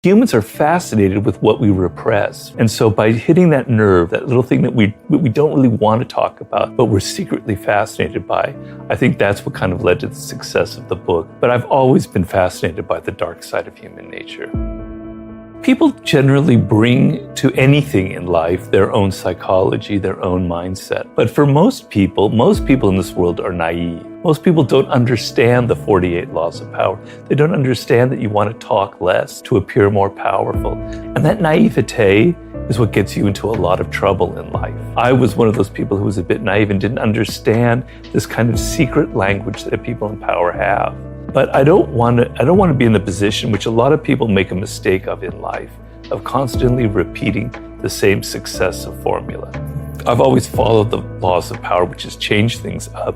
Humans are fascinated with what we repress. And so by hitting that nerve, that little thing that we don't really want to talk about, but we're secretly fascinated by, I think that's what kind of led to the success of the book. But I've always been fascinated by the dark side of human nature. People generally bring to anything in life their own psychology, their own mindset. But for most people in this world are naive. Most people don't understand the 48 laws of power. They don't understand that you want to talk less to appear more powerful. And that naivete is what gets you into a lot of trouble in life. I was one of those people who was a bit naive and didn't understand this kind of secret language that people in power have. But I don't want to be in the position which a lot of people make a mistake of in life, of constantly repeating the same successive formula. I've always followed the laws of power, which is change things up,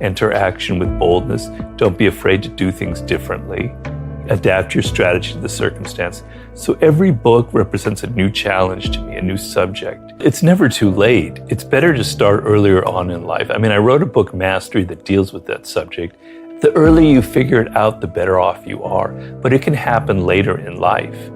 enter action with boldness, don't be afraid to do things differently, adapt your strategy to the circumstance. So every book represents a new challenge to me, a new subject. It's never too late. It's better to start earlier on in life. I mean, I wrote a book, Mastery, that deals with that subject. The earlier you figure it out, the better off you are, but it can happen later in life.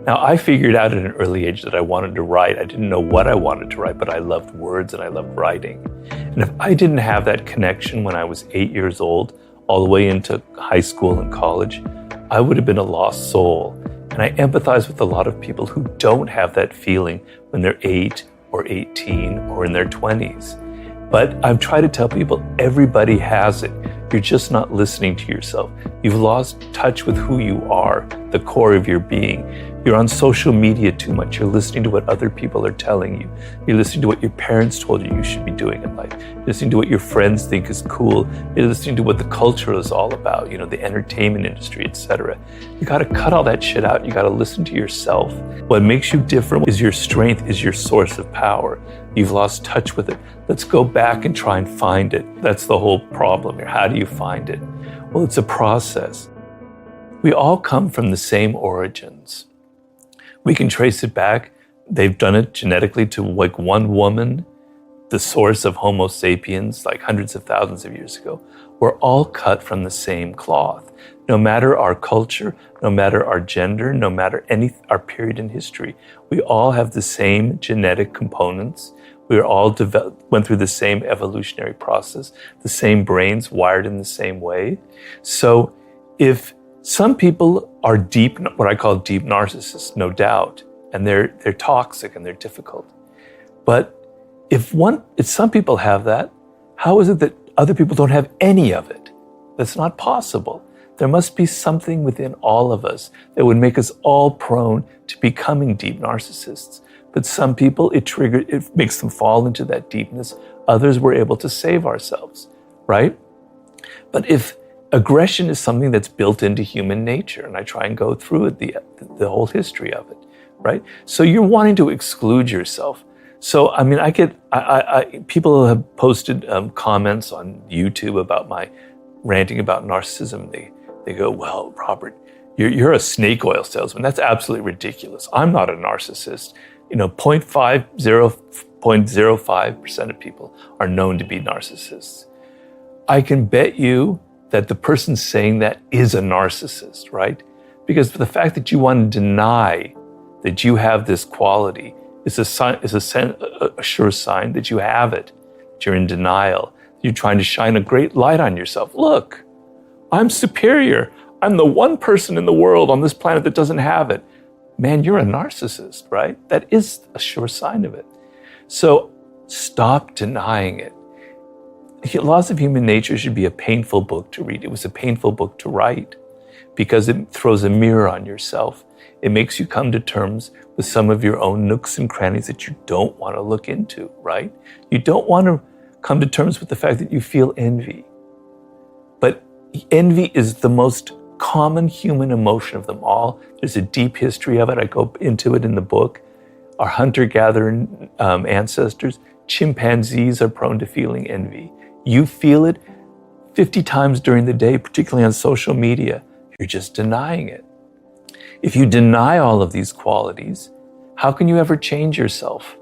Now, I figured out at an early age that I wanted to write. I didn't know what I wanted to write, but I loved words and I loved writing. And if I didn't have that connection when I was 8 years old, all the way into high school and college, I would have been a lost soul. And I empathize with a lot of people who don't have that feeling when they're 8 or 18 or in their 20s. But I've tried to tell people everybody has it. You're just not listening to yourself. You've lost touch with who you are, the core of your being. You're on social media too much. You're listening to what other people are telling you. You're listening to what your parents told you should be doing in life. You're listening to what your friends think is cool. You're listening to what the culture is all about, the entertainment industry, etc. You got to cut all that shit out. You got to listen to yourself. What makes you different is your strength, is your source of power. You've lost touch with it. Let's go back and try and find it. That's the whole problem here. How do you find it? Well, it's a process. We all come from the same origins. We can trace it back. They've done it genetically to like one woman, the source of Homo sapiens, like hundreds of thousands of years ago. We're all cut from the same cloth. No matter our culture, no matter our gender, no matter our period in history, we all have the same genetic components. We all went through the same evolutionary process, the same brains wired in the same way. So if some people are deep, what I call deep narcissists, no doubt, and they're toxic and they're difficult. But if some people have that, how is it that other people don't have any of it? That's not possible. There must be something within all of us that would make us all prone to becoming deep narcissists. But some people, it makes them fall into that deepness. Others were able to save ourselves, right? But if aggression is something that's built into human nature, and I try and go through it, the whole history of it, right? So you're wanting to exclude yourself. So, I mean, people have posted comments on YouTube about my ranting about narcissism. They go, well, Robert, you're a snake oil salesman. That's absolutely ridiculous. I'm not a narcissist. 0.05% of people are known to be narcissists. I can bet you that the person saying that is a narcissist, right? Because the fact that you want to deny that you have this quality is a sure sign that you have it, that you're in denial. You're trying to shine a great light on yourself. Look, I'm superior. I'm the one person in the world on this planet that doesn't have it. Man, you're a narcissist, right? That is a sure sign of it. So stop denying it. Laws of Human Nature should be a painful book to read. It was a painful book to write because it throws a mirror on yourself. It makes you come to terms with some of your own nooks and crannies that you don't want to look into, right? You don't want to come to terms with the fact that you feel envy. But envy is the most common human emotion of them all. There's a deep history of it. I go into it in the book. Our hunter-gatherer ancestors, chimpanzees are prone to feeling envy. You feel it 50 times during the day, particularly on social media. You're just denying it. If you deny all of these qualities, how can you ever change yourself?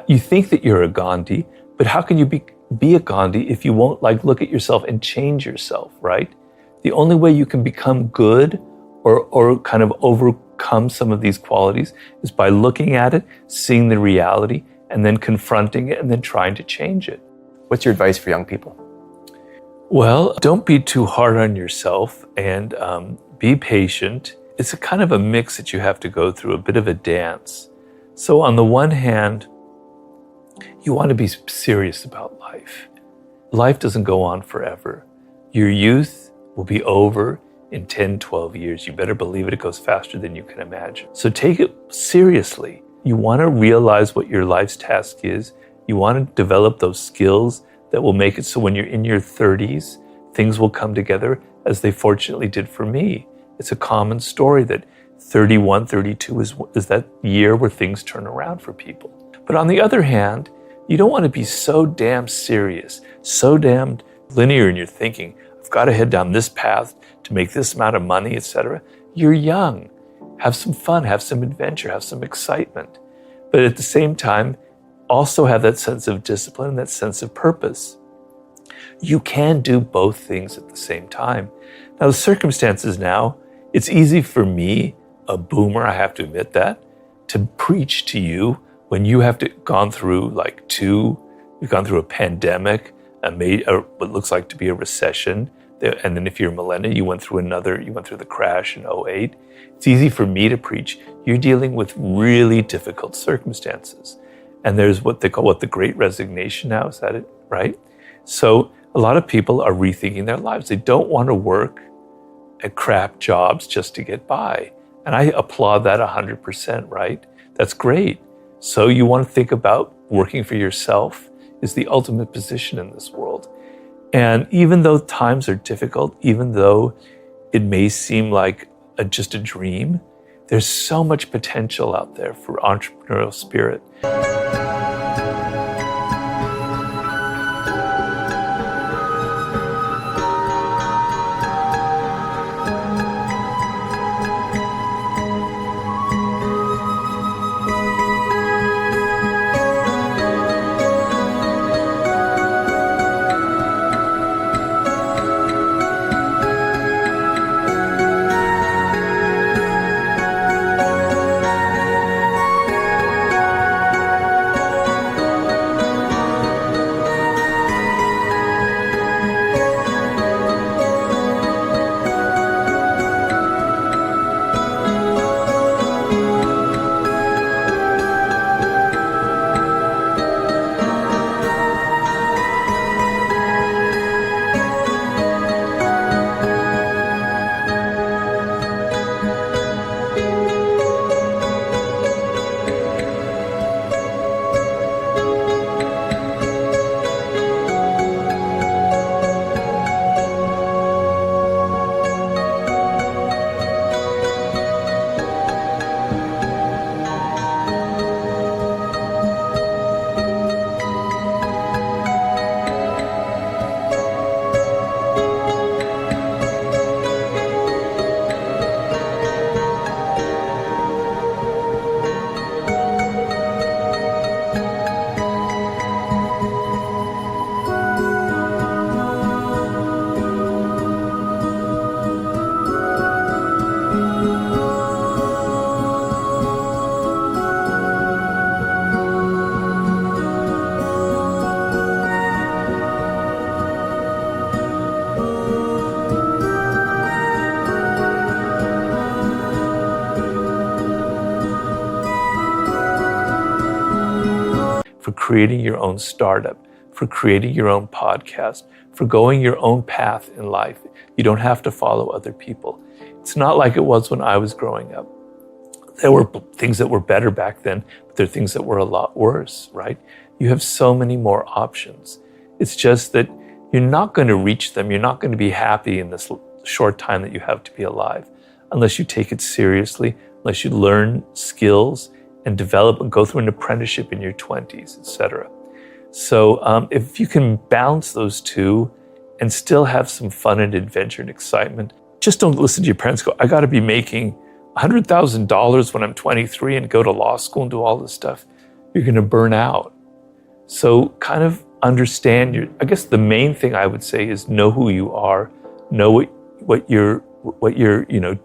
You think that you're a Gandhi, but how can you be a Gandhi if you won't look at yourself and change yourself, right? The only way you can become good or kind of overcome some of these qualities is by looking at it, seeing the reality, and then confronting it, and then trying to change it. What's your advice for young people? Well, don't be too hard on yourself, and be patient. It's a kind of a mix that you have to go through, a bit of a dance. So on the one hand, you want to be serious about life. Life doesn't go on forever. Your youth will be over in 10, 12 years. You better believe it. It goes faster than you can imagine. So take it seriously. You want to realize what your life's task is. You want to develop those skills that will make it so when you're in your 30s, things will come together as they fortunately did for me. It's a common story that 31, 32 is that year where things turn around for people. But on the other hand, you don't want to be so damn serious, so damn linear in your thinking. I've got to head down this path to make this amount of money, etc. You're young. Have some fun, have some adventure, have some excitement. But at the same time, also have that sense of discipline, that sense of purpose. You can do both things at the same time. Now, the circumstances now, it's easy for me, a boomer, I have to admit that, to preach to you when you have gone through you've gone through a pandemic, what looks like to be a recession, and then if you're a millennial, you went through the crash in 2008. It's easy for me to preach. You're dealing with really difficult circumstances. And there's what they call the Great Resignation now, is that it, right? So a lot of people are rethinking their lives. They don't want to work at crap jobs just to get by. And I applaud that 100%, right? That's great. So you want to think about working for yourself is the ultimate position in this world. And even though times are difficult, even though it may seem like just a dream, there's so much potential out there for entrepreneurial spirit. For creating your own startup, for creating your own podcast, for going your own path in life. You don't have to follow other people. It's not like it was when I was growing up. There were things that were better back then, but there are things that were a lot worse, right? You have so many more options. It's just that you're not going to reach them. You're not going to be happy in this short time that you have to be alive unless you take it seriously, unless you learn skills and develop and go through an apprenticeship in your 20s, etc. So if you can balance those two and still have some fun and adventure and excitement, just don't listen to your parents go, I got to be making $100,000 when I'm 23 and go to law school and do all this stuff. You're going to burn out. So kind of understand I guess the main thing I would say is know who you are, know what you're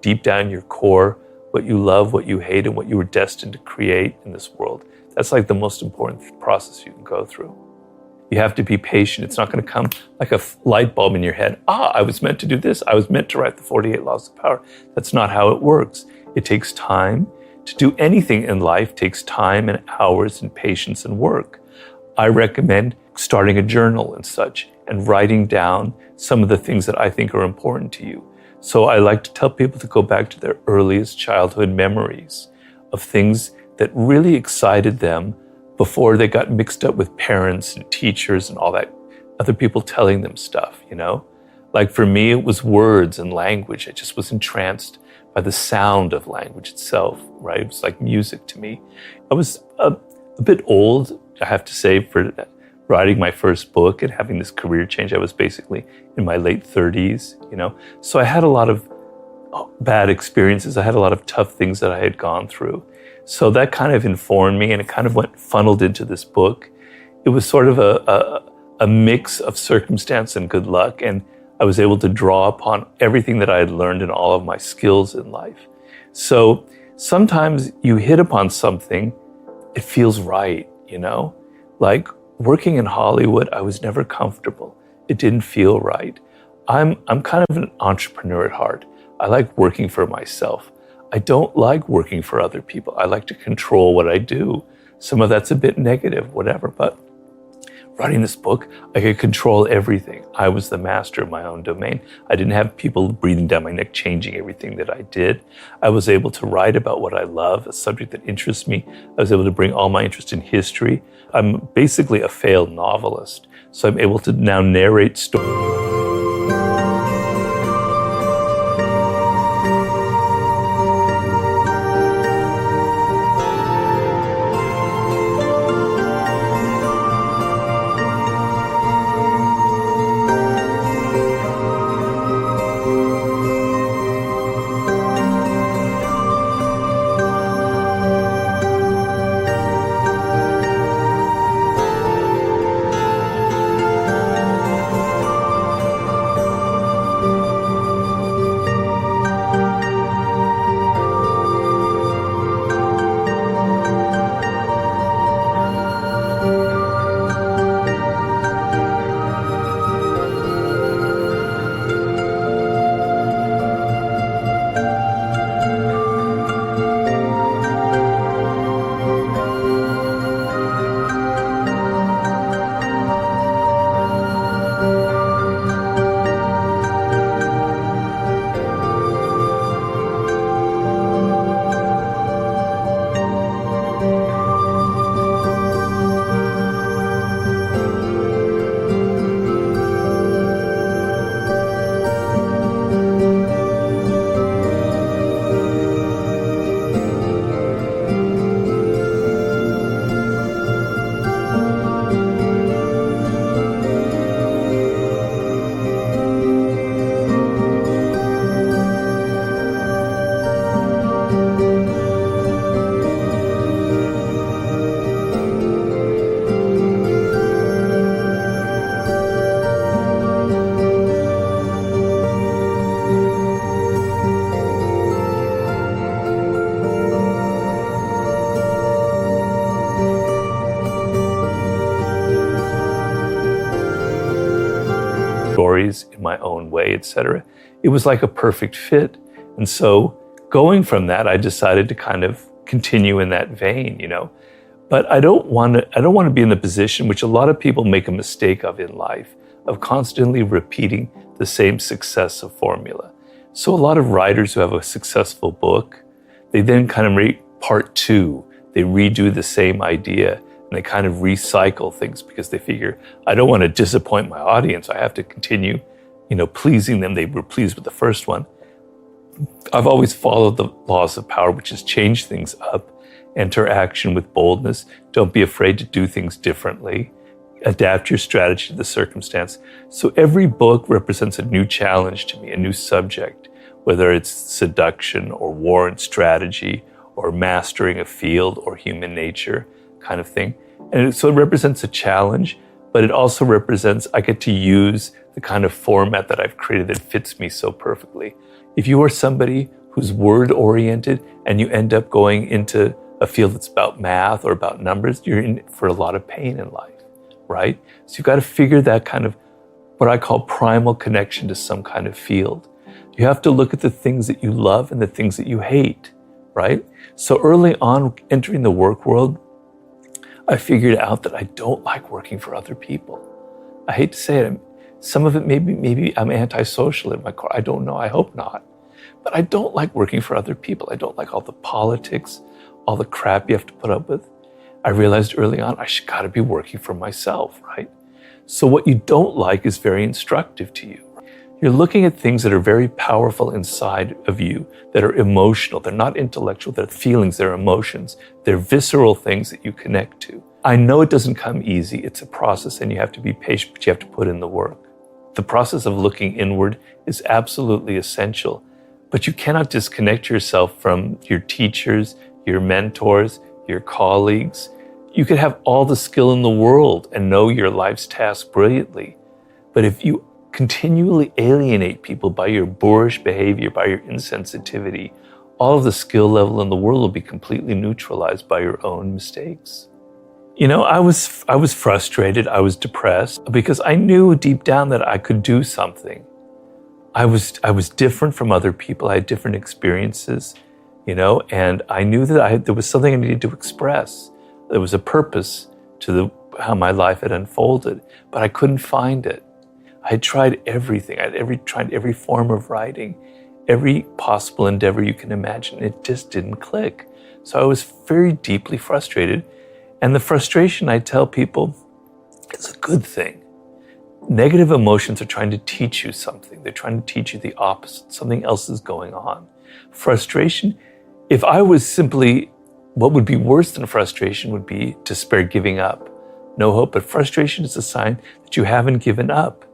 deep down your core, what you love, what you hate, and what you were destined to create in this world. That's like the most important process you can go through. You have to be patient. It's not going to come like a light bulb in your head. I was meant to do this. I was meant to write the 48 Laws of Power. That's not how it works. It takes time. To do anything in life takes time and hours and patience and work. I recommend starting a journal and such and writing down some of the things that I think are important to you. So I like to tell people to go back to their earliest childhood memories of things that really excited them before they got mixed up with parents and teachers and all that, other people telling them stuff, you know? Like for me, it was words and language. I just was entranced by the sound of language itself, right? It was like music to me. I was a bit old, I have to say, for writing my first book and having this career change. I was basically in my late 30s, you know? So I had a lot of bad experiences. I had a lot of tough things that I had gone through. So that kind of informed me, and it kind of funneled into this book. It was sort of a mix of circumstance and good luck, and I was able to draw upon everything that I had learned and all of my skills in life. So sometimes you hit upon something, it feels right, you know? Like working in Hollywood, I was never comfortable. It didn't feel right. I'm kind of an entrepreneur at heart. I like working for myself. I don't like working for other people. I like to control what I do. Some of that's a bit negative, whatever, but writing this book, I could control everything. I was the master of my own domain. I didn't have people breathing down my neck, changing everything that I did. I was able to write about what I love, a subject that interests me. I was able to bring all my interest in history. I'm basically a failed novelist, so I'm able to now narrate stories. Stories in my own way, etc. It was like a perfect fit. And so going from that, I decided to kind of continue in that vein, you know. But I don't want to be in the position which a lot of people make a mistake of in life, of constantly repeating the same successive formula. So a lot of writers who have a successful book, they then kind of make part two. They redo the same idea. And they kind of recycle things because they figure, I don't want to disappoint my audience. I have to continue, you know, pleasing them. They were pleased with the first one. I've always followed the laws of power, which is change things up, enter action with boldness. Don't be afraid to do things differently. Adapt your strategy to the circumstance. So every book represents a new challenge to me, a new subject, whether it's seduction or war and strategy or mastering a field or human nature kind of thing. And so it represents a challenge, but it also represents, I get to use the kind of format that I've created that fits me so perfectly. If you are somebody who's word-oriented, and you end up going into a field that's about math or about numbers, you're in for a lot of pain in life, right? So you've got to figure that kind of what I call primal connection to some kind of field. You have to look at the things that you love and the things that you hate, right? So early on, entering the work world, I figured out that I don't like working for other people. I hate to say it. Some of it maybe I'm antisocial in my core. I don't know. I hope not. But I don't like working for other people. I don't like all the politics, all the crap you have to put up with. I realized early on I got to be working for myself, right? So what you don't like is very instructive to you. You're looking at things that are very powerful inside of you, that are emotional. They're not intellectual, they're feelings, they're emotions. They're visceral things that you connect to. I know it doesn't come easy. It's a process and you have to be patient, but you have to put in the work. The process of looking inward is absolutely essential, but you cannot disconnect yourself from your teachers, your mentors, your colleagues. You could have all the skill in the world and know your life's task brilliantly, but if you continually alienate people by your boorish behavior, by your insensitivity, all of the skill level in the world will be completely neutralized by your own mistakes. You know, I was frustrated, I was depressed, because I knew deep down that I could do something. I was different from other people, I had different experiences, you know, and I knew that there was something I needed to express. There was a purpose to how my life had unfolded, but I couldn't find it. I had tried everything. I had tried every form of writing, every possible endeavor you can imagine. It just didn't click. So I was very deeply frustrated. And the frustration, I tell people, is a good thing. Negative emotions are trying to teach you something. They're trying to teach you the opposite. Something else is going on. Frustration, if I was simply, what would be worse than frustration would be despair, giving up, no hope. But frustration is a sign that you haven't given up.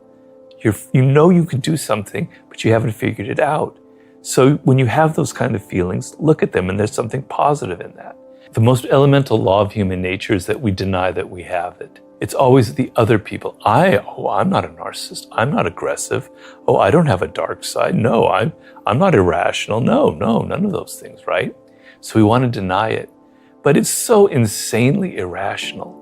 You know you can do something, but you haven't figured it out. So when you have those kind of feelings, look at them and there's something positive in that. The most elemental law of human nature is that we deny that we have it. It's always the other people. I'm not a narcissist. I'm not aggressive. Oh, I don't have a dark side. No, I'm not irrational. No, none of those things, right? So we want to deny it. But it's so insanely irrational